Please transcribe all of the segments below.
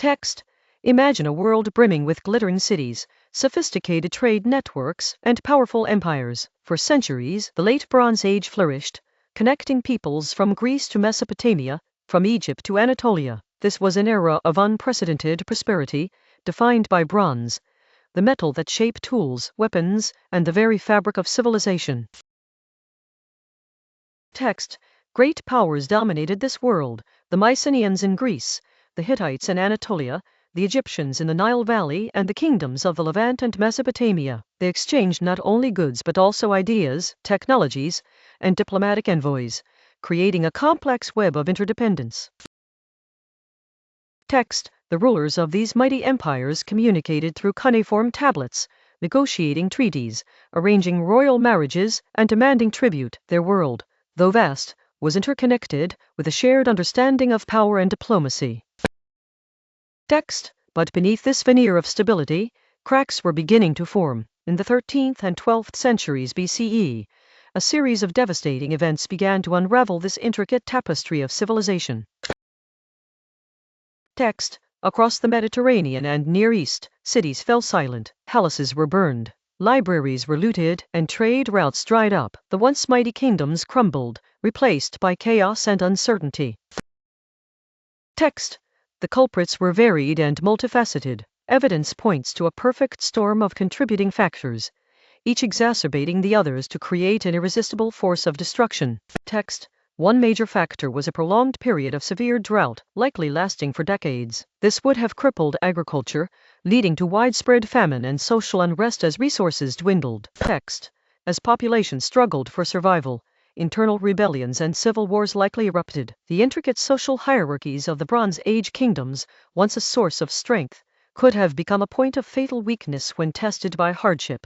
Text: Imagine a world brimming with glittering cities, sophisticated trade networks, and powerful empires. For centuries, the late Bronze Age flourished, connecting peoples from Greece to Mesopotamia, from Egypt to Anatolia. This was an era of unprecedented prosperity, defined by bronze, the metal that shaped tools, weapons, and the very fabric of civilization. Text: Great powers dominated this world: the Mycenaeans in Greece, the Hittites in Anatolia, the Egyptians in the Nile Valley, and the kingdoms of the Levant and Mesopotamia. They exchanged not only goods but also ideas, technologies, and diplomatic envoys, creating a complex web of interdependence. Text: The rulers of these mighty empires communicated through cuneiform tablets, negotiating treaties, arranging royal marriages, and demanding tribute. Their world, though vast, was interconnected, with a shared understanding of power and diplomacy. Text: But beneath this veneer of stability, cracks were beginning to form. In the 13th and 12th centuries BCE, a series of devastating events began to unravel this intricate tapestry of civilization. Text: Across the Mediterranean and Near East, cities fell silent, palaces were burned, libraries were looted, and trade routes dried up. The once mighty kingdoms crumbled, replaced by chaos and uncertainty. Text: The culprits were varied and multifaceted. Evidence points to a perfect storm of contributing factors, each exacerbating the others to create an irresistible force of destruction. Text: One major factor was a prolonged period of severe drought, likely lasting for decades. This would have crippled agriculture, leading to widespread famine and social unrest as resources dwindled. Text: As populations struggled for survival, internal rebellions and civil wars likely erupted. The intricate social hierarchies of the Bronze Age kingdoms, once a source of strength, could have become a point of fatal weakness when tested by hardship.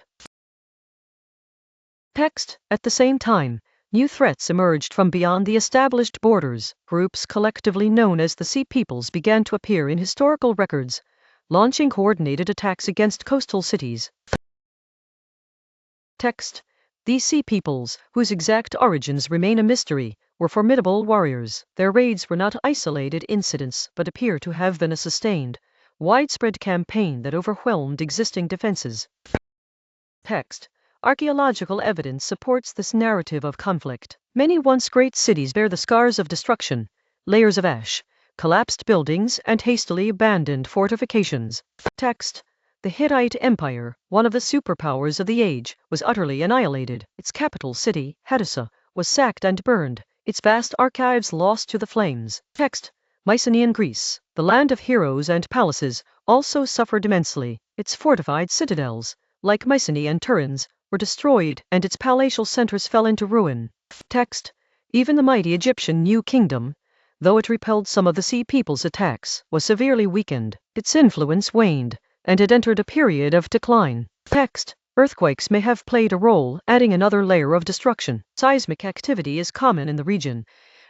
Text: At the same time, new threats emerged from beyond the established borders. Groups collectively known as the Sea Peoples began to appear in historical records, launching coordinated attacks against coastal cities. Text: These Sea Peoples, whose exact origins remain a mystery, were formidable warriors. Their raids were not isolated incidents but appear to have been a sustained, widespread campaign that overwhelmed existing defenses. Text: Archaeological evidence supports this narrative of conflict. Many once great cities bear the scars of destruction, layers of ash, collapsed buildings, and hastily abandoned fortifications. Text: The Hittite Empire, one of the superpowers of the age, was utterly annihilated. Its capital city, Hadassa, was sacked and burned, its vast archives lost to the flames. Text: Mycenaean Greece, the land of heroes and palaces, also suffered immensely. Its fortified citadels, like Mycenae and Turin's, were destroyed, and its palatial centers fell into ruin. Text: Even the mighty Egyptian New Kingdom, though it repelled some of the Sea Peoples' attacks, was severely weakened. Its influence waned, and it entered a period of decline. Text: Earthquakes may have played a role, adding another layer of destruction. Seismic activity is common in the region,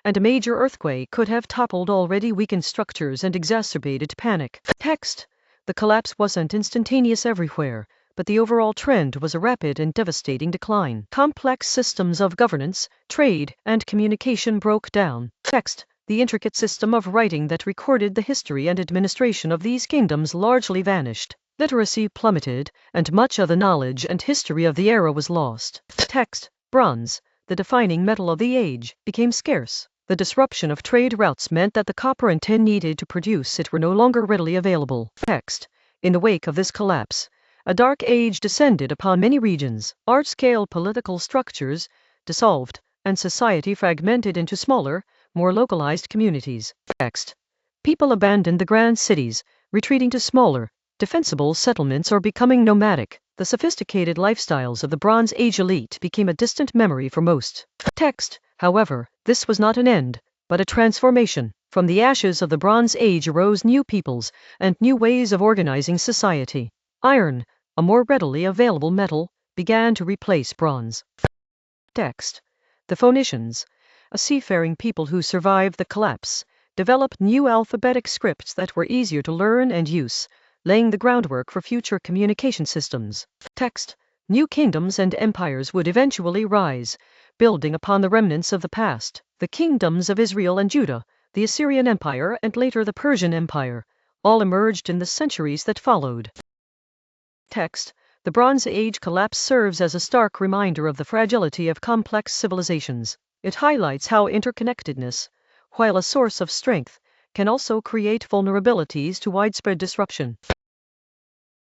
and a major earthquake could have toppled already weakened structures and exacerbated panic. Text: The collapse wasn't instantaneous everywhere, but the overall trend was a rapid and devastating decline. Complex systems of governance, trade, and communication broke down. Text: The intricate system of writing that recorded the history and administration of these kingdoms largely vanished. Literacy plummeted, and much of the knowledge and history of the era was lost. Text: Bronze, the defining metal of the age, became scarce. The disruption of trade routes meant that the copper and tin needed to produce it were no longer readily available. Text: In the wake of this collapse, a dark age descended upon many regions. Large-scale political structures dissolved, and society fragmented into smaller, more localized communities. Text: People abandoned the grand cities, retreating to smaller, defensible settlements or becoming nomadic. The sophisticated lifestyles of the Bronze Age elite became a distant memory for most. Text: However, this was not an end, but a transformation. From the ashes of the Bronze Age arose new peoples and new ways of organizing society. Iron, a more readily available metal, began to replace bronze. Text: The Phoenicians, a seafaring people who survived the collapse, developed new alphabetic scripts that were easier to learn and use, laying the groundwork for future communication systems. Text: New kingdoms and empires would eventually rise, building upon the remnants of the past. The kingdoms of Israel and Judah, the Assyrian Empire and later the Persian Empire, all emerged in the centuries that followed. Text: The Bronze Age collapse serves as a stark reminder of the fragility of complex civilizations. It highlights how interconnectedness, while a source of strength, can also create vulnerabilities to widespread disruption.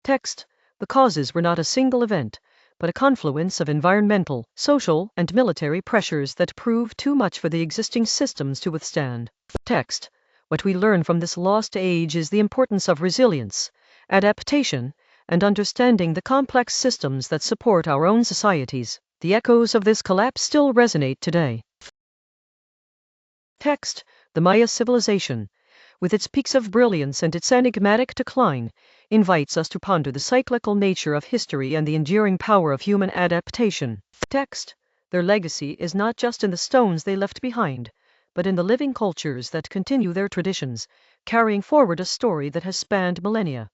Text: The causes were not a single event, but a confluence of environmental, social, and military pressures that proved too much for the existing systems to withstand. Text: What we learn from this lost age is the importance of resilience, adaptation, and understanding the complex systems that support our own societies. The echoes of this collapse still resonate today. Text: The Maya civilization, with its peaks of brilliance and its enigmatic decline, invites us to ponder the cyclical nature of history and the enduring power of human adaptation. Text: Their legacy is not just in the stones they left behind, but in the living cultures that continue their traditions, carrying forward a story that has spanned millennia.